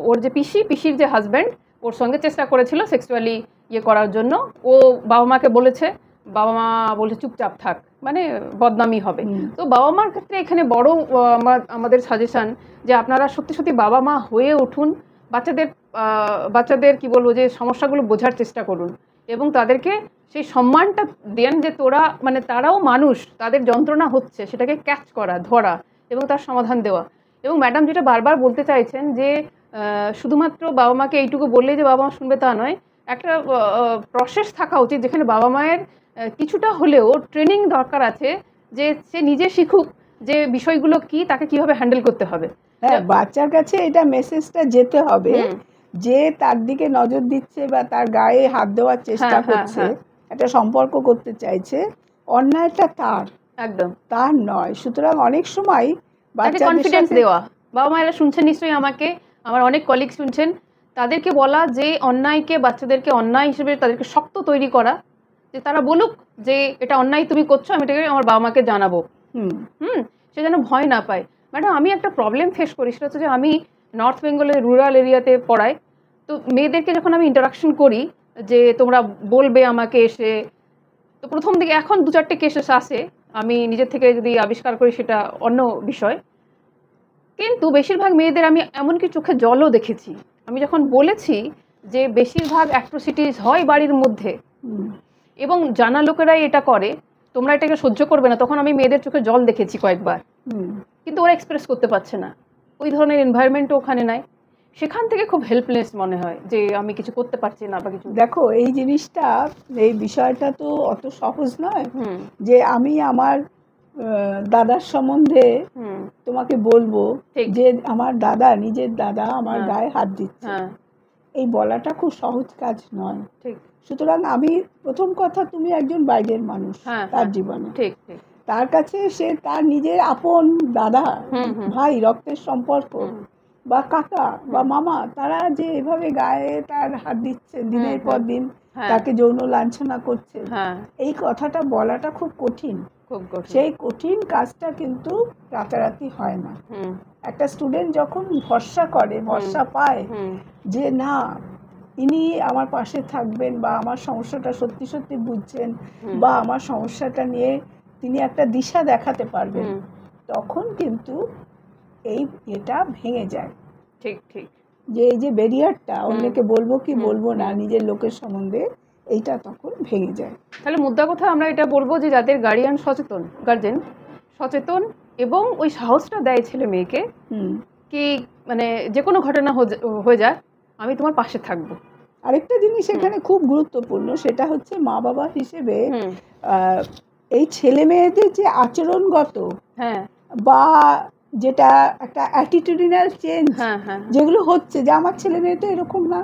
ওর যে পিসির যে হাজব্যান্ড ওর সঙ্গে চেষ্টা করেছিল সেক্সুয়ালি ইয়ে করার জন্য। ও বাবা মাকে বলেছে, বাবা মা বলছে চুপচাপ থাক, মানে বদনামি হবে। তো বাবা মার ক্ষেত্রে এখানে বড় আমাদের সাজেশন যে আপনারা সত্যি সত্যি বাবা মা হয়ে উঠুন, বাচ্চাদের কি বলবো যে সমস্যাগুলো বোঝার চেষ্টা করুন, এবং তাদেরকে সেই সম্মানটা দেন যে তোরা, মানে তারাও মানুষ, তাদের যন্ত্রণা হচ্ছে, সেটাকে ক্যাচ করা, ধরা এবং তার সমাধান দেওয়া। এবং ম্যাডাম যেটা বারবার বলতে চাইছেন যে শুধুমাত্র বাবা মাকে এইটুকু বললেই যে বাবা মা শুনবে তা নয়, একটা প্রসেস থাকা উচিত যেখানে বাবা মায়ের কিছুটা হলেও ট্রেনিং দরকার আছে, যে সে নিজে শিখুক যে বিষয়গুলো কি, তাকে কিভাবে হ্যান্ডেল করতে হবে। হ্যাঁ, বাচ্চার কাছে এটা মেসেজটা যেতে হবে যে তার দিকে নজর দিচ্ছে বা তার গায়ে হাত দেওয়ার চেষ্টা করছে, একটা সম্পর্ক করতে চাইছে, অন্যায়টা তার, একদম তার নয়। সুতরাং অনেক সময় বাচ্চাদের কনফিডেন্স দেওয়া, বাবা মায়েরা শুনছেন নিশ্চয়ই আমাকে, আমার অনেক কলিগ শুনছেন, তাদেরকে বলা যে অন্যায়কে, বাচ্চাদেরকে অন্যায় হিসেবে তাদেরকে শক্ত তৈরি করা, যে তারা বলুক যে এটা অন্যায় তুমি করছো, আমি এটাকে আমার বাবা মাকে জানাবো। সে যেন ভয় না পায়। ম্যাডাম আমি একটা প্রবলেম ফেস করি, সেটা হচ্ছে যে আমি নর্থ বেঙ্গলের রুরাল এরিয়াতে পড়াই। তো মেয়েদেরকে যখন আমি ইন্টারাকশন করি যে তোমরা বলবে আমাকে এসে, তো প্রথম দিকে, এখন 2-4টে কেসেস আসে, আমি নিজের থেকে যদি আবিষ্কার করি সেটা অন্য বিষয়, কিন্তু বেশিরভাগ মেয়েদের আমি এমনকি চোখে জলও দেখেছি। আমি যখন বলেছি যে বেশিরভাগ অ্যাট্রোসিটিস হয় বাড়ির মধ্যে এবং জানা লোকেরাই এটা করে, তোমরা এটাকে সহ্য করবে না, তখন আমি মেয়েদের চোখে জল দেখেছি কয়েকবার। কিন্তু ওরা এক্সপ্রেস করতে পারছে না, ওই ধরনের এনভায়রনমেন্টও ওখানে নাই। সেখান থেকে খুব হেল্পলেস মনে হয় যে আমি কিছু করতে পারছি না বা কিছু। দেখো এই জিনিসটা, এই বিষয়টা তো অত সহজ নয় যে আমি আমার দাদার সম্বন্ধে তোমাকে বলবো যে আমার দাদা, নিজের দাদা আমার গায়ে হাত দিচ্ছে, এই বলাটা খুব সহজ কাজ নয়। সুতরাং আমি প্রথম কথা, তুমি একজন বাইরের মানুষ তার জীবনে, তার কাছে সে তার নিজের আপন দাদা, ভাই, রক্তের সম্পর্ক বা কাকা বা মামা, তারা যে এভাবে গায়ে তার হাত দিচ্ছে দিনের পর দিন, তাকে যৌন লাঞ্ছনা করছে, এই কথাটা বলাটা খুব কঠিন। সেই কঠিন কাজটা কিন্তু রাতারাতি হয় না। একটা স্টুডেন্ট যখন ভরসা করে, ভরসা পায় যে না ইনি আমার পাশে থাকবেন বা আমার সমস্যাটা সত্যি সত্যি বুঝছেন বা আমার সমস্যাটা নিয়ে তিনি একটা দিশা দেখাতে পারবেন, তখন কিন্তু এটা ভেঙে যায়। ঠিক ঠিক, যে এই যে ব্যারিয়ারটা, অন্যকে বলবো কি বলবো না নিজের লোকের সম্বন্ধে, এইটা তখন ভেঙে যায়। তাহলে মুদ্রা কথা আমরা এটা বলবো যে যাদের গার্ডিয়ান সচেতন, গার্জেন সচেতন এবং ওই সাহসটা দেয় ছেলে মেয়েকে কি মানে যে কোনো ঘটনা হয়ে যায়, আমি তোমার পাশে থাকবো, আরেকটা জিনিস এখানে খুব গুরুত্বপূর্ণ, সেটা হচ্ছে মা বাবা হিসেবে এই ছেলে মেয়েদের যে আচরণগত বা যেটা একটা অ্যাটিটিউডিনাল চেঞ্জ যেগুলো হচ্ছে, যে আমার ছেলে মেয়ে তো এরকম না,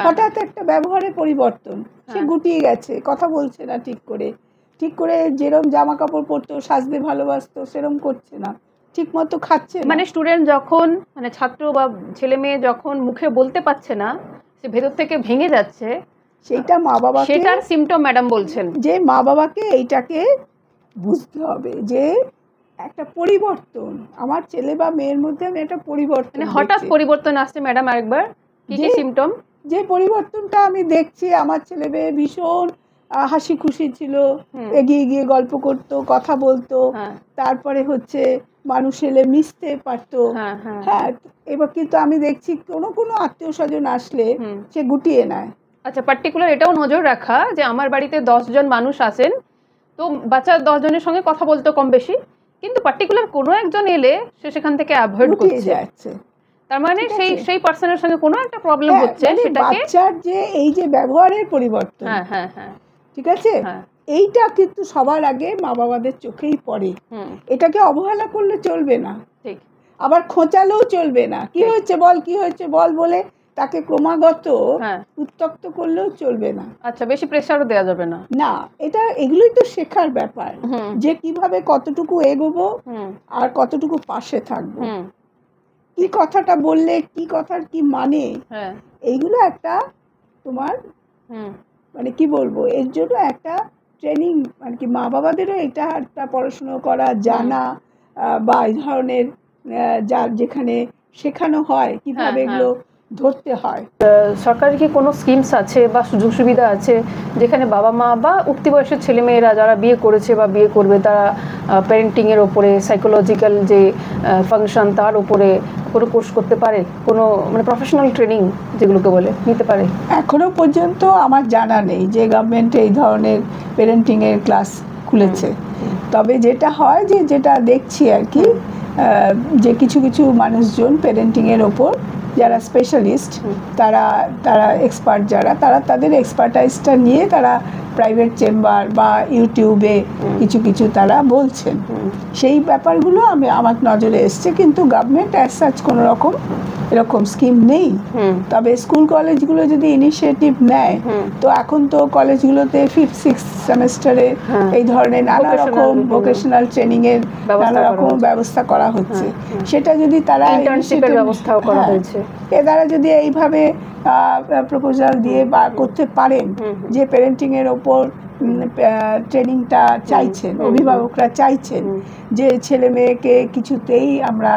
হঠাৎ একটা ব্যবহারের পরিবর্তন, সে গুটিয়ে গেছে, কথা বলছে না ঠিক করে যেরকম জামা কাপড় পরতো, সাজতে ভালোবাসতো, সেরকম করছে না, ঠিক মতো খাচ্ছে না। মানে স্টুডেন্ট যখন, মানে ছাত্র বা ছেলে মেয়ে যখন মুখে বলতে পারছে না, সে ভেতর থেকে ভেঙে যাচ্ছে, সেইটা মা বাবা, সেটার সিমটম ম্যাডাম বলছেন যে মা বাবাকে এইটাকে বুঝতে হবে যে একটা পরিবর্তন আমার ছেলে বা মেয়ের মধ্যে, আমি একটা পরিবর্তন, মানে হঠাৎ পরিবর্তন আসছে ম্যাডাম, আরেকবার কি কি সিমটম? যে পরিবর্তনটা আমি দেখছি, আমার ছেলে মেয়ে ভীষণ হাসি খুশি ছিল, এগিয়ে গিয়ে গল্প করতো, কথা বলতো, তারপরে হচ্ছে মানুষ এলে মিশতে পারতো, হ্যাঁ, এবার কিন্তু আমি দেখছি কোনো আত্মীয় স্বজন আসলে সে গুটিয়ে নেয়। আচ্ছা, পার্টিকুলার এটাও নজর রাখা যে আমার বাড়িতে 10 জন মানুষ আসেন, তো বাচ্চা 10 জনের সঙ্গে কথা বলতো কম বেশি, কিন্তু পার্টিকুলার কোনো একজন এলে সে সেখান থেকে অ্যাভয়েড করছে যাচ্ছে, তার মানে সেই পার্সনের সঙ্গে কোনো একটা প্রবলেম হচ্ছে, সেটাকে বাচ্চার যে এই যে ব্যবহারের পরিবর্তন, ঠিক আছে, এইটা কিন্তু সবার আগে মা বাবাদের চোখেই পড়ে, এটাকে অবহেলা করলে চলবে না, ঠিক, আবার খোঁচালেও চলবে না, কি হয়েছে বল, কি হয়েছে বল বলে তাকে ক্রমাগত উত্তক্ত করলেও চলবে না। আচ্ছা, বেশি প্রেসারও দেওয়া যাবে না, না, এগুলোই তো শেখার ব্যাপার, যে কিভাবে কতটুকু এগোবো আর কতটুকু পাশে থাকবো, কি কথাটা বললে কি কথার কি মানে, এইগুলো একটা তোমার মানে কি বলবো, এর জন্য একটা ট্রেনিং, মানে কি মা বাবাদেরও এটা একটা পড়াশুনো করা, জানা, বা এই ধরনের যেখানে শেখানো হয় কিভাবে এগুলো ধরতে হয়। সরকারের কি কোনো স্কিমস আছে বা সুযোগ সুবিধা আছে যেখানে বাবা মা বা উঠতি বয়সের ছেলেমেয়েরা যারা বিয়ে করেছে বা বিয়ে করবে, তারা প্যারেন্টিংয়ের ওপরে সাইকোলজিক্যাল যে ফাংশন, তার উপরে কোনো কোর্স করতে পারে, কোনো মানে প্রফেশনাল ট্রেনিং যেগুলোকে বলে নিতে পারে? এখনো পর্যন্ত আমার জানা নেই যে গভর্নমেন্ট এই ধরনের প্যারেন্টিংয়ের ক্লাস খুলেছে, তবে যেটা হয়, যেটা দেখছি আর কি, যে কিছু মানুষজন প্যারেন্টিংয়ের ওপর যারা স্পেশালিস্ট, তারা এক্সপার্ট, তারা তাদের এক্সপার্টাইজটা নিয়ে তারা প্রাইভেট চেম্বার বা ইউটিউবে কিছু তারা বলছেন, সেই ব্যাপারগুলো আমার নজরে এসছে, কিন্তু গভর্নমেন্ট অ্যাজ সাচ কোনো এরকম স্কিম নেই। তবে স্কুল কলেজগুলো যদি ইনিশিয়েটিভ নেয়, তো এখন তো কলেজগুলোতে 5th 6th সেমেস্টারে এই ধরনের নানা রকম ভোকেশনাল ট্রেনিংয়ের নানা রকম ব্যবস্থা করা হচ্ছে, সেটা যদি তারা ইন্টার্নশিপের ব্যবস্থাও করা হয়েছে, এরা যদি এইভাবে প্রপোজাল দিয়ে বা করতে পারেন যে প্যারেন্টিংয়ের ওপর ট্রেনিংটা চাইছেন, অভিভাবকরা চাইছেন যে ছেলে মেয়েকে কিছুতেই আমরা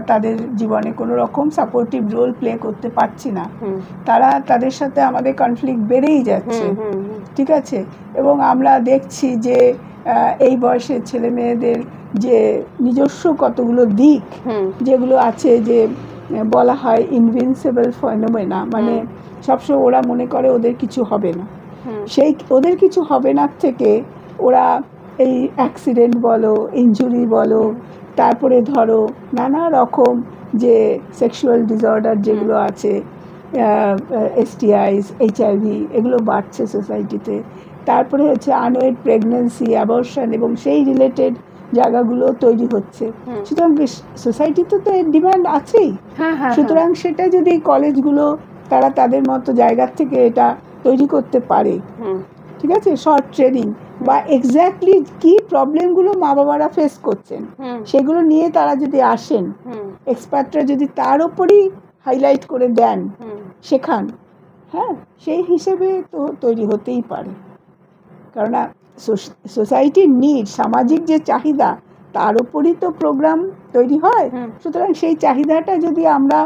তাদের জীবনে কোনো রকম সাপোর্টিভ রোল প্লে করতে পারছি না, তাদের সাথে আমাদের কনফ্লিক্ট বেড়েই যাচ্ছে, ঠিক আছে, এবং আমরা দেখছি যে এই বয়সের ছেলে মেয়েদের যে নিজস্ব কতগুলো দিক যেগুলো আছে, যে বলা হয় ইনভিনসিবল ফেনোমেনা, মানে সবসময় ওরা মনে করে ওদের কিছু হবে না, সেই ওদের কিছু হবে না থেকে ওরা এই অ্যাক্সিডেন্ট বলো, ইনজুরি বলো, তারপরে ধরো নানা রকম যে সেক্সুয়াল ডিসঅর্ডার যেগুলো আছে, STIs, HIV, এগুলো বাড়ছে সোসাইটিতে, তারপরে হচ্ছে আনওয়েড প্রেগন্যান্সি, অ্যাবর্শন, এবং সেই রিলেটেড জায়গাগুলো তৈরি হচ্ছে, সুতরাং সোসাইটিতে তো এর ডিমান্ড আছেই, সুতরাং সেটা যদি কলেজগুলো তারা তাদের মতো জায়গার থেকে এটা তৈরি করতে পারে, ঠিক আছে, শর্ট ট্রেনিং বা এক্স্যাক্টলি কি প্রবলেমগুলো মা বাবারা ফেস করছেন সেগুলো নিয়ে তারা যদি আসেন, এক্সপার্টরা যদি তার উপরই হাইলাইট করে দেন, শেখান, হ্যাঁ, সেই হিসেবে তো তৈরি হতেই পারে, কারণ সোসাইটির নিড, সামাজিক যে চাহিদা, তার উপরই তো প্রোগ্রাম তৈরি হয়, সুতরাং সেই চাহিদাটা যদি আমরা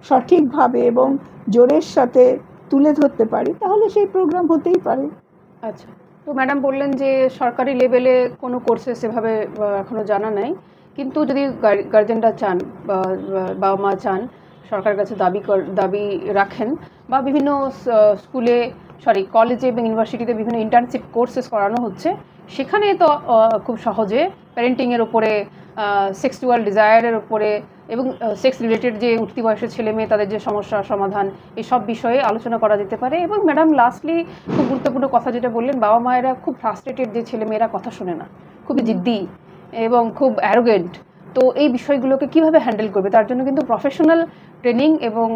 সঠিকভাবে এবং জোরের সাথে তুলে ধরতে পারি, তাহলে সেই প্রোগ্রাম হতেই পারে। আচ্ছা, তো ম্যাডাম বললেন যে সরকারি লেভেলে কোনো কোর্সে সেভাবে এখনও জানা নাই, কিন্তু যদি গার্জেনরা চান বা বাবা মা চান, সরকারের কাছে দাবি রাখেন, বা বিভিন্ন কলেজে এবং ইউনিভার্সিটিতে বিভিন্ন ইন্টার্নশিপ কোর্সেস করানো হচ্ছে, সেখানে তো খুব সহজে প্যারেন্টিংয়ের ওপরে সেক্সুয়াল ডিজায়ারের উপরে এবং সেক্স রিলেটেড যে উঠতি বয়সের ছেলে মেয়ে তাদের যে সমস্যার সমাধান এই সব বিষয়ে আলোচনা করা যেতে পারে। এবং ম্যাডাম লাস্টলি খুব গুরুত্বপূর্ণ কথা যেটা বললেন, বাবা মায়েরা খুব ফ্রাস্ট্রেটেড যে ছেলে মেয়েরা কথা শোনে না, খুবই জিদ্দি এবং খুব অ্যারোগেন্ট, তো এই বিষয়গুলোকে কিভাবে হ্যান্ডেল করবে তার জন্য কিন্তু প্রফেশনাল ট্রেনিং এবং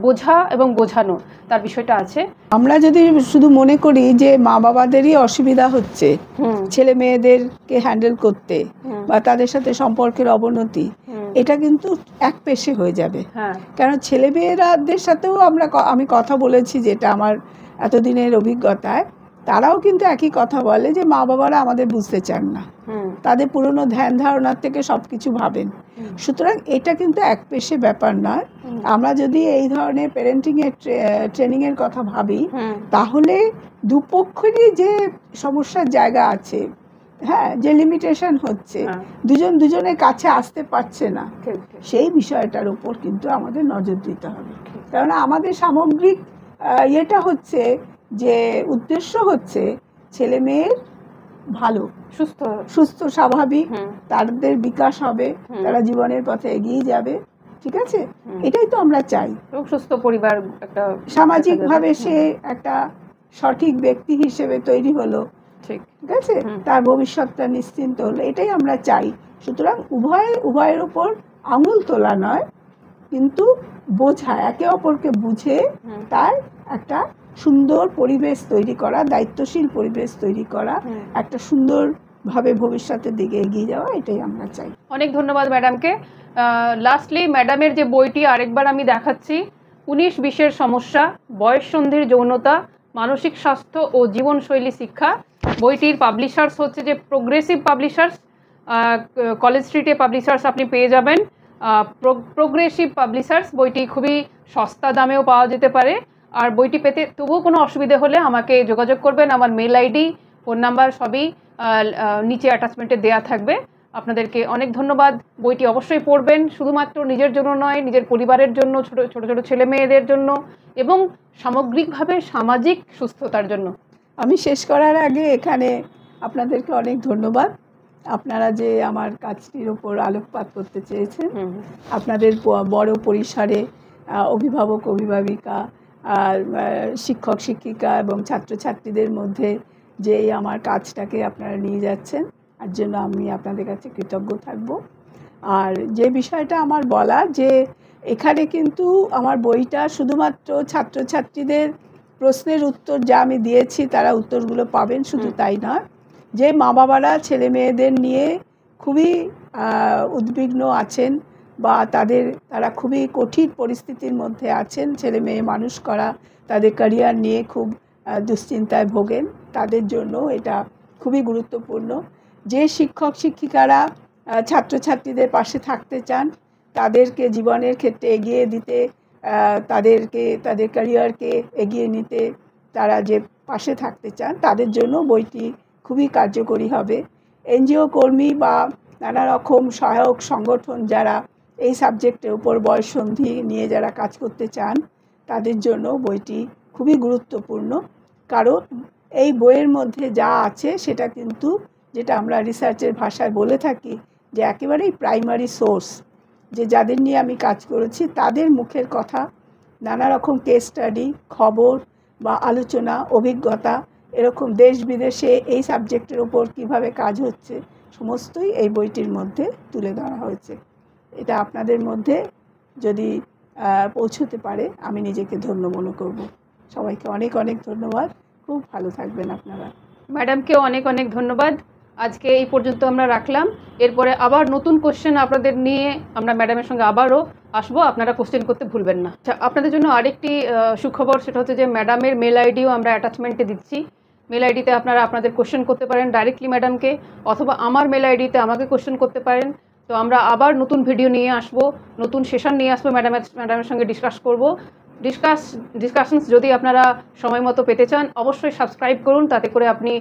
বোঝা এবং বোঝানো তার বিষয়টা আছে। আমরা যদি শুধু মনে করি যে মা বাবাদেরই অসুবিধা হচ্ছে ছেলে মেয়েদেরকে হ্যান্ডেল করতে বা তাদের সাথে সম্পর্কের অবনতি, এটা কিন্তু এক পেশে হয়ে যাবে। কারণ ছেলে মেয়েরাদের সাথেও আমি কথা বলেছি, যেটা আমার এতদিনের অভিজ্ঞতায়, তারাও কিন্তু একই কথা বলে যে মা বাবারা আমাদের বুঝতে চান না, তাদের পুরনো ধ্যান ধারণার থেকে সব কিছু ভাবেন। সুতরাং এটা কিন্তু এক পেশে ব্যাপার নয়। আমরা যদি এই ধরনের প্যারেন্টিংয়ের ট্রেনিংয়ের কথা ভাবি, তাহলে দুপক্ষেরই যে সমস্যার জায়গা আছে, হ্যাঁ, যে লিমিটেশন হচ্ছে, দুজন দুজনের কাছে আসতে পারছে না, সেই বিষয়টার উপর কিন্তু আমাদের নজর দিতে হবে। কারণ আমাদের সামগ্রিক এটা হচ্ছে যে উদ্দেশ্য হচ্ছে ছেলে মেয়ের ভালো, সুস্থ স্বাভাবিক, তাদের বিকাশ হবে, তারা জীবনের পথে এগিয়ে যাবে, ঠিক আছে? এটাই তো আমরা চাই। সুস্থ পরিবার, একটা সামাজিকভাবে সে একটা সঠিক ব্যক্তি হিসেবে তৈরি হলো, ঠিক আছে, তার ভবিষ্যৎটা নিশ্চিন্ত হলো, এটাই আমরা চাই। সুতরাং উভয়ের উপর আঙুল তোলা নয়, কিন্তু বোঝা, একে অপরকে বুঝে তার একটা সুন্দর পরিবেশ তৈরি করা, দায়িত্বশীল পরিবেশ তৈরি করা, একটা সুন্দরভাবে ভবিষ্যতের দিকে এগিয়ে যাওয়া, এটাই আমরা চাই। অনেক ধন্যবাদ ম্যাডামকে। লাস্টলি ম্যাডামের যে বইটি আরেকবার আমি দেখাচ্ছি, 19-20 সমস্যা, বয়ঃসন্ধির যৌনতা, মানসিক স্বাস্থ্য ও জীবনশৈলী শিক্ষা। বইটির পাবলিশার্স হচ্ছে যে প্রোগ্রেসিভ পাবলিশার্স, কলেজ স্ট্রিটে পাবলিশার্স আপনি পেয়ে যাবেন। প্রোগ্রেসিভ পাবলিশার্স, বইটি খুবই সস্তা দামেও পাওয়া যেতে পারে। আর বইটি পেতে তবুও কোনো অসুবিধে হলে আমাকে যোগাযোগ করবেন, আমার মেল আইডি, ফোন নাম্বার সবই নিচে অ্যাটাচমেন্টে দেয়া থাকবে। আপনাদেরকে অনেক ধন্যবাদ। বইটি অবশ্যই পড়বেন, শুধুমাত্র নিজের জন্য নয়, নিজের পরিবারের জন্য, ছোট ছোট ছেলে মেয়েদের জন্য এবং সামগ্রিকভাবে সামাজিক সুস্থতার জন্য। আমি শেষ করার আগে এখানে আপনাদেরকে অনেক ধন্যবাদ। আপনারা যে আমার কাজটির উপর আলোকপাত করতে চেয়েছেন, আপনাদের বড় পরিসরে অভিভাবক অভিভাবিকা, শিক্ষক শিক্ষিকা এবং ছাত্রছাত্রীদের মধ্যে যে আমার কাজটাকে আপনারা নিয়ে যাচ্ছেন, তার জন্য আমি আপনাদের কাছে কৃতজ্ঞ থাকব। আর যে বিষয়টা আমার বলা, যে এখানে কিন্তু আমার বইটা শুধুমাত্র ছাত্রছাত্রীদের প্রশ্নের উত্তর যা আমি দিয়েছি তারা উত্তরগুলো পাবেন, শুধু তাই নয়, যে মা বাবারা ছেলে মেয়েদের নিয়ে খুবই উদ্বিগ্ন আছেন বা তারা খুবই কঠিন পরিস্থিতির মধ্যে আছেন, ছেলে মেয়ে মানুষ করা, তাদের ক্যারিয়ার নিয়ে খুব দুশ্চিন্তায় ভোগেন, তাদের জন্য এটা খুবই গুরুত্বপূর্ণ। যে শিক্ষক শিক্ষিকারা ছাত্রছাত্রীদের পাশে থাকতে চান, তাদেরকে জীবনের ক্ষেত্রে এগিয়ে দিতে, তাদেরকে তাদের ক্যারিয়ারকে এগিয়ে নিতে তারা যে পাশে থাকতে চান, তাদের জন্য বইটি খুবই কার্যকরী হবে। এনজিও কর্মী বা নানা রকম সহায়ক সংগঠন যারা এই সাবজেক্টের উপর বয়ঃসন্ধি নিয়ে যারা কাজ করতে চান, তাদের জন্য বইটি খুবই গুরুত্বপূর্ণ। কারণ এই বইয়ের মধ্যে যা আছে সেটা কিন্তু, যেটা আমরা রিসার্চের ভাষায় বলে থাকি, যে একেবারেই প্রাইমারি সোর্স, যে যাদের নিয়ে আমি কাজ করেছি তাদের মুখের কথা, নানা রকম কেস স্টাডি, খবর বা আলোচনা, অভিজ্ঞতা, এরকম দেশ বিদেশে এই সাবজেক্টের উপর কিভাবে কাজ হচ্ছে, সমস্তই এই বইটির মধ্যে তুলে ধরা হয়েছে। এটা আপনাদের মধ্যে যদি পৌঁছতে পারে আমি নিজেকে ধন্য মনে করব। সবাইকে অনেক অনেক ধন্যবাদ। খুব ভালো থাকবেন আপনারা। ম্যাডামকেও অনেক অনেক ধন্যবাদ। আজকে এই পর্যন্ত আমরা রাখলাম। এরপরে আবার নতুন কোশ্চেন আপনাদের নিয়ে আমরা ম্যাডামের সঙ্গে আবারও আসবো, আপনারা কোশ্চেন করতে ভুলবেন না। আচ্ছা, আপনাদের জন্য আরেকটি সুখবর, সেটা হচ্ছে যে ম্যাডামের মেল আইডিও আমরা অ্যাটাচমেন্টে দিচ্ছি। মেল আইডিতে আপনারা আপনাদের কোশ্চেন করতে পারেন ডাইরেক্টলি ম্যাডামকে, অথবা আমার মেল আইডিতে আমাকে কোশ্চেন করতে পারেন। তো আমরা আবার নতুন ভিডিও নিয়ে আসবো, নতুন সেশন নিয়ে আসবো, ম্যাডামের সঙ্গে ডিসকাস করব। ডিসকাশনস যদি আপনারা সময় মতো পেতে চান, অবশ্যই সাবস্ক্রাইব করুন, তাতে করে আপনি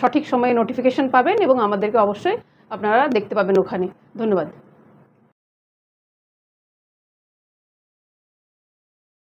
সঠিক সময়ে নোটিফিকেশন পাবেন এবং আমাদেরকে অবশ্যই আপনারা দেখতে পাবেন ওখানে। ধন্যবাদ।